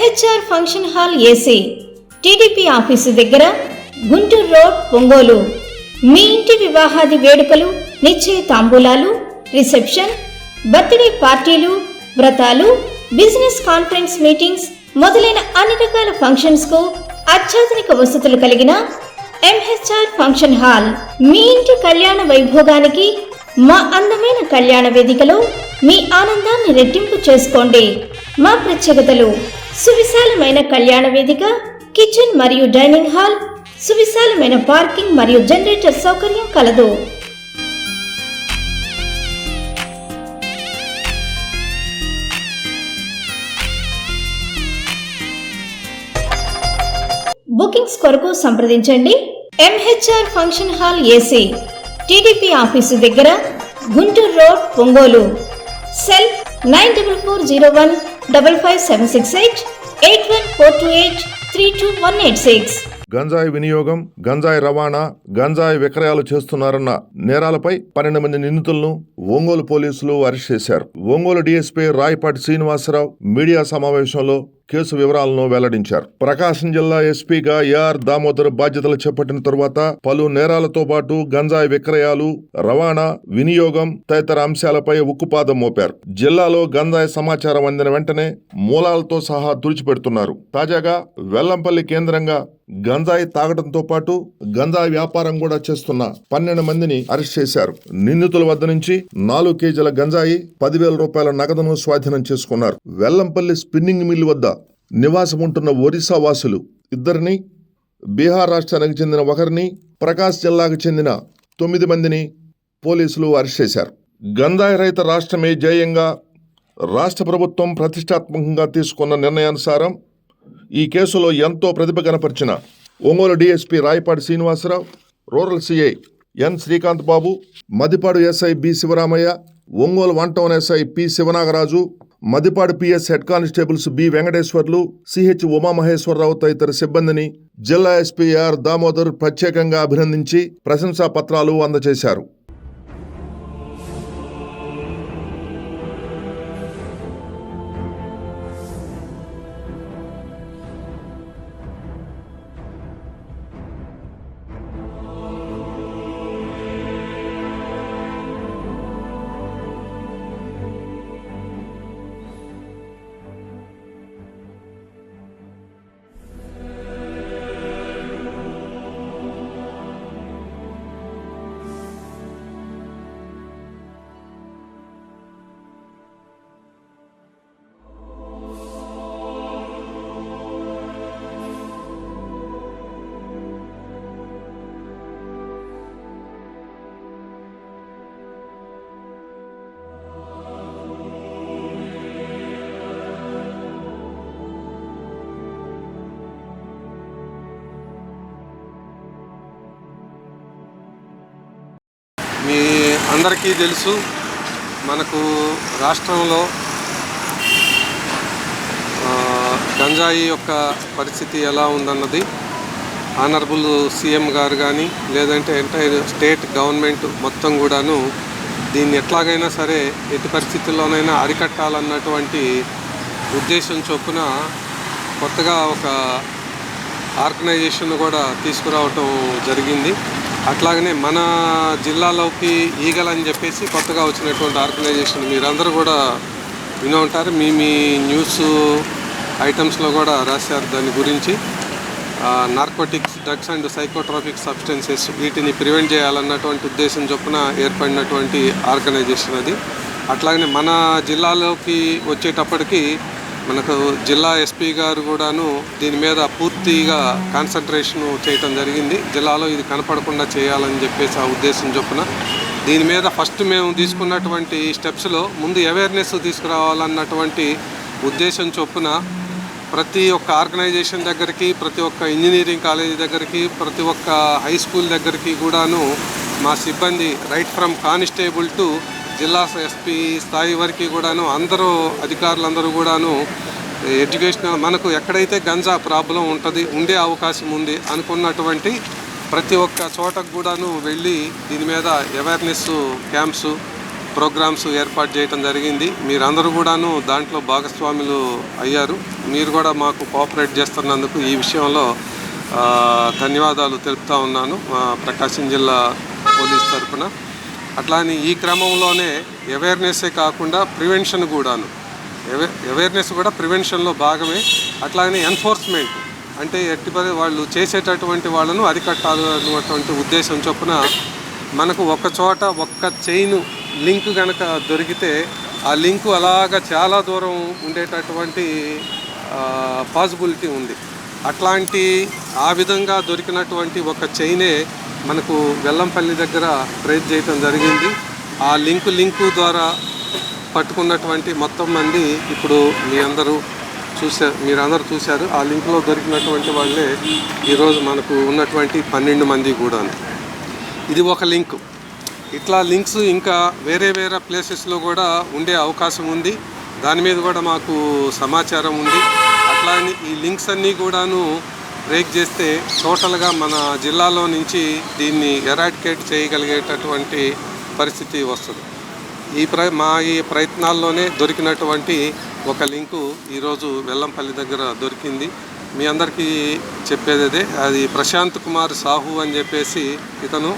MHR function hall AC, TDP office దగ్గర, Guntur road, Ongole. మీ ఇంటి వివాహాది వేడుకలు, నిశ్చయ తాంబూలాలు, రిసెప్షన్, బర్త్డే పార్టీలు, వ్రతాలు, బిజినెస్ కాన్ఫరెన్స్ మీటింగ్స్ మొదలైన అన్ని రకాల ఫంక్షన్స్ కు అత్యాధునిక వసతులు కలిగిన ఎంహెచ్ఆర్ ఫంక్షన్ హాల్. మీ ఇంటి కళ్యాణ వైభోగానికి మా అందమైన కళ్యాణ వేదికలో మీ ఆనందాన్ని రెట్టింపు చేసుకోండి. మా ప్రత్యేకతలు: సువిశాలమైన కళ్యాణ వేదిక, కిచెన్ మరియు డైనింగ్ హాల్, సువిశాలమైన పార్కింగ్ మరియు జనరేటర్ సౌకర్యం కలదు. బుకింగ్స్ కొరకు సంప్రదించండి. MHR function hall AC, TDP office దగ్గర, గుంటూరు రోడ్, ఒంగోలు. సెల్ 9401555768 8142832186. గంజాయి వినియోగం, గంజాయి రవాణా, గంజాయి విక్రయాలు చేస్తున్నారన్న నేరాలపై 12 మంది నిందితులను ఒంగోలు పోలీసులు అరెస్ట్ చేశారు. ఒంగోలు డీఎస్పీ రాయపాటి శ్రీనివాసరావు మీడియా సమావేశంలో కేసు వివరాలను వెల్లడించారు. ప్రకాశం జిల్లా ఎస్పీగా ఏఆర్ దామోదర్ బాధ్యతలు చేపట్టిన తరువాత పలు నేరాలతో పాటు గంజాయి విక్రయాలు, రవాణా, వినియోగం తదితర అంశాలపై ఉక్కుపాదం మోపారు. జిల్లాలో గంజాయి సమాచారం అందిన వెంటనే మూలాలతో సహా తుడిచిపెడుతున్నారు. తాజాగా వెల్లంపల్లి కేంద్రంగా గంజాయి తాగడంతో పాటు గంజాయి వ్యాపారం కూడా చేస్తున్న 12 మందిని అరెస్ట్ చేశారు. నిందితుల వద్ద నుంచి 4 కేజీల గంజాయి, 10,000 రూపాయల నగదును స్వాధీనం చేసుకున్నారు. వెల్లంపల్లి స్పిన్నింగ్ మిల్ వద్ద నివాసం ఉంటున్న ఒరిస్సా వాసులు 2, బీహార్ రాష్ట్రానికి చెందిన 1, ప్రకాశం జిల్లాకు చెందిన 9 మందిని పోలీసులు అరెస్ట్ చేశారు. గంజాయి రహిత రాష్ట్రమే ధ్యేయంగా రాష్ట్ర ప్రభుత్వం ప్రతిష్టాత్మకంగా తీసుకున్న నిర్ణయానుసారం ఈ కేసులో ఎంతో ప్రతిభ కనపరిచిన Ongole DSP Rayapati Srinivasarao, rural CI N Srikanth Babu, Madipadu SI B Sivaramaiah, Ongole 1 town SI P Sivanagaraju, Madipadu PS head constables B Venkateswarlu, CH Umamaheswararao తదితర సిబ్బందిని జిల్లా ఎస్పీ ఆర్ దామోదర్ ప్రత్యేకంగా అభినందించి ప్రశంసా పత్రాలు అందజేశారు. మీ అందరికీ తెలుసు, మనకు రాష్ట్రంలో గంజాయి యొక్క పరిస్థితి ఎలా ఉందన్నది ఆనరబుల్ సీఎం గారు కానీ లేదంటే ఎంటైర్ స్టేట్ గవర్నమెంట్ మొత్తం కూడాను దీన్ని ఎట్లాగైనా సరే ఎట్టి పరిస్థితుల్లోనైనా అరికట్టాలన్నటువంటి ఉద్దేశం చొప్పున కొత్తగా ఒక ఆర్గనైజేషన్ కూడా తీసుకురావటం జరిగింది. అట్లాగనే మన జిల్లాలోకి ఈగల్ అని చెప్పేసి కొత్తగా వచ్చినటువంటి ఆర్గనైజేషన్ మీరందరూ కూడా విని ఉంటారు. మీ న్యూస్ ఐటమ్స్లో కూడా రాశారు దాని గురించి. Narcotics, drugs and psychotropic substances వీటిని ప్రివెంట్ చేయాలన్నటువంటి ఉద్దేశం చొప్పున ఏర్పడినటువంటి ఆర్గనైజేషన్ అది. అట్లాగనే మన జిల్లాలోకి వచ్చేటప్పటికి మనకు జిల్లా ఎస్పీ గారు కూడాను దీని మీద పూర్తిగా కాన్సన్ట్రేషన్ చేయటం జరిగింది. జిల్లాలో ఇది కనపడకుండా చేయాలని చెప్పేసి ఆ ఉద్దేశం చొప్పున దీని మీద ఫస్ట్ మేము తీసుకున్నటువంటి స్టెప్స్లో ముందు అవేర్నెస్ తీసుకురావాలన్నటువంటి ఉద్దేశం చొప్పున ప్రతి ఒక్క ఆర్గనైజేషన్ దగ్గరికి, ప్రతి ఒక్క ఇంజనీరింగ్ కాలేజీ దగ్గరికి, ప్రతి ఒక్క హై స్కూల్ దగ్గరికి కూడాను మా సిబ్బంది రైట్ ఫ్రమ్ కానిస్టేబుల్ టు జిల్లా ఎస్పీ స్థాయి వరకు కూడాను అందరూ అధికారులందరూ కూడాను ఎడ్యుకేషనల్ మనకు ఎక్కడైతే గంజా ప్రాబ్లం ఉండే అవకాశం ఉంది అనుకున్నటువంటి ప్రతి ఒక్క చోటకు కూడాను వెళ్ళి దీని మీద అవేర్నెస్ క్యాంప్స్ ప్రోగ్రామ్స్ ఏర్పాటు చేయడం జరిగింది. మీరందరూ కూడాను దాంట్లో భాగస్వాములు అయ్యారు. మీరు కూడా మాకు కోఆపరేట్ చేస్తున్నందుకు ఈ విషయంలో ధన్యవాదాలు తెలుపుతా ఉన్నాను ప్రకాశం జిల్లా పోలీస్ తరఫున. అట్లానే ఈ క్రమంలోనే అవేర్నెస్సే కాకుండా ప్రివెన్షన్ కూడాను, అవేర్నెస్ కూడా ప్రివెన్షన్లో భాగమే. అట్లానే ఎన్ఫోర్స్మెంట్ అంటే ఎట్టిపరి వాళ్ళు చేసేటటువంటి వాళ్ళను అరికట్టాలన్నటువంటి ఉద్దేశం చొప్పున మనకు ఒక చోట ఒక్క చైన్ లింక్ కనుక దొరికితే ఆ లింకు అలాగా చాలా దూరం ఉండేటటువంటి పాసిబిలిటీ ఉంది. అట్లాంటి ఆ విధంగా దొరికినటువంటి ఒక చైనే మనకు వెల్లంపల్లి దగ్గర ట్రేస్ చేయటం జరిగింది. ఆ లింకు ద్వారా పట్టుకున్నటువంటి మొత్తం మంది ఇప్పుడు మీరందరూ చూశారు. ఆ లింక్లో దొరికినటువంటి వాళ్ళే ఈరోజు మనకు ఉన్నటువంటి 12 మంది కూడాను. ఇది ఒక లింక్. ఇట్లా లింక్స్ ఇంకా వేరే ప్లేసెస్లో కూడా ఉండే అవకాశం ఉంది. దాని మీద కూడా మాకు సమాచారం ఉంది. అట్లానే ఈ లింక్స్ అన్నీ కూడాను బ్రేక్ చేస్తే టోటల్గా మన జిల్లాలో నుంచి దీన్ని ఎరాడికేట్ చేయగలిగేటటువంటి పరిస్థితి వస్తుంది. ఈ ప్రయత్నాల్లోనే దొరికినటువంటి ఒక లింకు ఈరోజు వెల్లంపల్లి దగ్గర దొరికింది. మీ అందరికీ చెప్పేది అదే, అది ప్రశాంత్ కుమార్ సాహు అని చెప్పేసి ఇతను.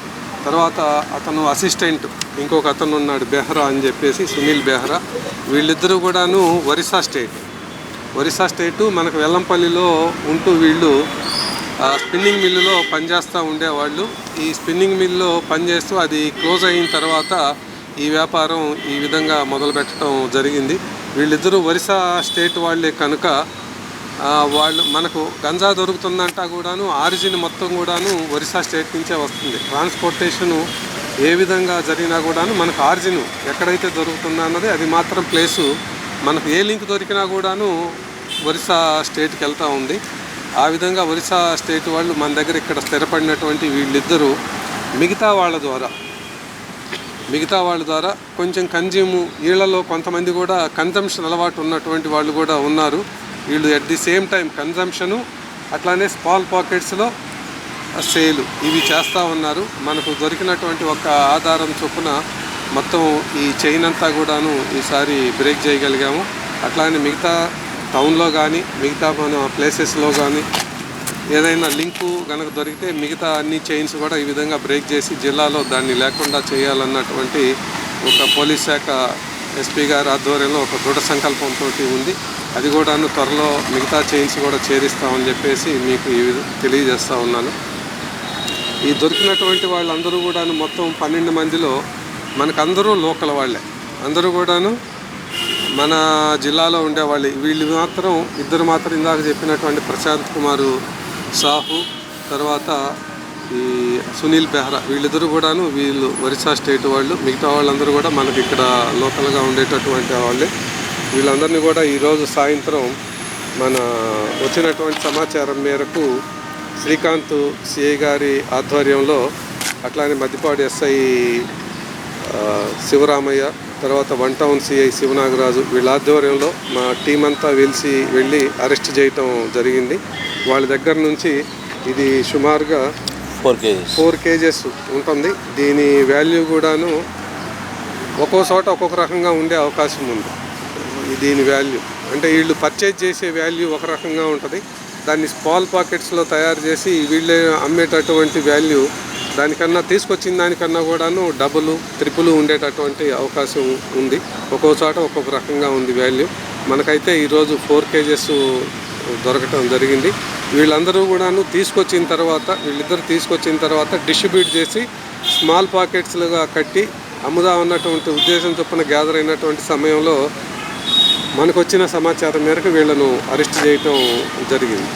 తర్వాత అతను అసిస్టెంట్ ఇంకొక అతను ఉన్నాడు బెహ్రా అని చెప్పేసి, సునీల్ బెహ్రా. వీళ్ళిద్దరూ కూడాను ఒరిస్సా స్టేటు మనకు వెల్లంపల్లిలో ఉంటూ వీళ్ళు స్పిన్నింగ్ మిల్లులో పనిచేస్తూ ఉండేవాళ్ళు. ఈ స్పిన్నింగ్ మిల్లులో పనిచేస్తూ అది క్లోజ్ అయిన తర్వాత ఈ వ్యాపారం ఈ విధంగా మొదలుపెట్టడం జరిగింది. వీళ్ళిద్దరూ ఒరిస్సా స్టేట్ వాళ్ళే కనుక వాళ్ళు మనకు గంజా దొరుకుతుందంటా కూడాను ఆరిజిన్ మొత్తం కూడాను ఒరిస్సా స్టేట్ నుంచే వస్తుంది. ట్రాన్స్పోర్టేషను ఏ విధంగా జరిగినా కూడాను మనకు ఆరిజిన్ ఎక్కడైతే దొరుకుతుందో అన్నది అది మాత్రం ప్లేసు మనకు ఏ లింక్ దొరికినా కూడాను ఒరిస్సా స్టేట్కి వెళ్తూ ఉంది. ఆ విధంగా ఒరిస్సా స్టేట్ వాళ్ళు మన దగ్గర ఇక్కడ స్థిరపడినటువంటి వీళ్ళిద్దరూ మిగతా వాళ్ళ ద్వారా కొంచెం వీళ్ళలో కొంతమంది కూడా కన్జంప్షన్ అలవాటు ఉన్నటువంటి వాళ్ళు కూడా ఉన్నారు. వీళ్ళు at the same time consumption అట్లానే స్మాల్ పాకెట్స్లో సేలు ఇవి చేస్తూ ఉన్నారు. మనకు దొరికినటువంటి ఒక ఆధారం చొప్పున మొత్తం ఈ చైన్ అంతా కూడాను ఈసారి బ్రేక్ చేయగలిగాము. అట్లానే మిగతా టౌన్లో కానీ మిగతా మన ప్లేసెస్లో కానీ ఏదైనా లింకు కనుక దొరికితే మిగతా అన్ని చైన్స్ కూడా ఈ విధంగా బ్రేక్ చేసి జిల్లాలో దాన్ని లేకుండా చేయాలన్నటువంటి ఒక పోలీస్ శాఖ ఎస్పీ గారి ఆధ్వర్యంలో ఒక దృఢ సంకల్పంతో ఉంది. అది కూడాను త్వరలో మిగతా చైన్స్ కూడా చేరిస్తామని చెప్పేసి మీకు తెలియజేస్తూ ఉన్నాను. ఈ దొరికినటువంటి వాళ్ళందరూ కూడాను మొత్తం 12 మందిలో మనకందరూ లోకల్ వాళ్ళే, అందరూ కూడాను మన జిల్లాలో ఉండేవాళ్ళు. వీళ్ళు ఇద్దరు మాత్రం ఇందాక చెప్పినటువంటి ప్రశాంత్ కుమార్ సాహు, తర్వాత ఈ సునీల్ బెహ్రా, వీళ్ళిద్దరూ కూడాను వీళ్ళు ఒరిస్సా స్టేట్ వాళ్ళు. మిగతా వాళ్ళందరూ కూడా మనకి ఇక్కడ లోకల్గా ఉండేటటువంటి వాళ్ళే. వీళ్ళందరినీ కూడా ఈరోజు సాయంత్రం మన వచ్చినటువంటి సమాచారం మేరకు శ్రీకాంత్ సిఐ గారి ఆధ్వర్యంలో, అట్లానే మద్దిపాడు ఎస్ఐ శివరామయ్య, తర్వాత 1 టౌన్ సిఐ శివనాగరాజు వీళ్ళ ఆధ్వర్యంలో మా టీం అంతా వెళ్ళి అరెస్ట్ చేయటం జరిగింది. వాళ్ళ దగ్గర నుంచి ఇది సుమారుగా 4 కేజెస్ ఉంటుంది. దీని వాల్యూ కూడాను ఒక్కో చోట ఒక్కొక్క రకంగా ఉండే అవకాశం ఉంది. దీని వాల్యూ అంటే వీళ్ళు పర్చేజ్ చేసే వాల్యూ ఒక రకంగా ఉంటుంది. దాన్ని స్మాల్ పాకెట్స్లో తయారు చేసి వీళ్ళే అమ్మేటటువంటి వాల్యూ దానికన్నా తీసుకొచ్చిన దానికన్నా కూడాను డబుల్ ట్రిపుల్ ఉండేటటువంటి అవకాశం ఉంది. ఒక్కో చోట ఒక్కొక్క రకంగా ఉంది వాల్యూ. మనకైతే ఈరోజు 4 కేజెస్ దొరకటం జరిగింది. వీళ్ళిద్దరూ తీసుకొచ్చిన తర్వాత డిస్ట్రిబ్యూట్ చేసి స్మాల్ పాకెట్స్లుగా కట్టి అమ్ముదా ఉన్నటువంటి ఉద్దేశం చొప్పున గ్యాదర్ అయినటువంటి సమయంలో మనకు వచ్చిన సమాచారం మేరకు వీళ్ళను అరెస్ట్ చేయటం జరిగింది.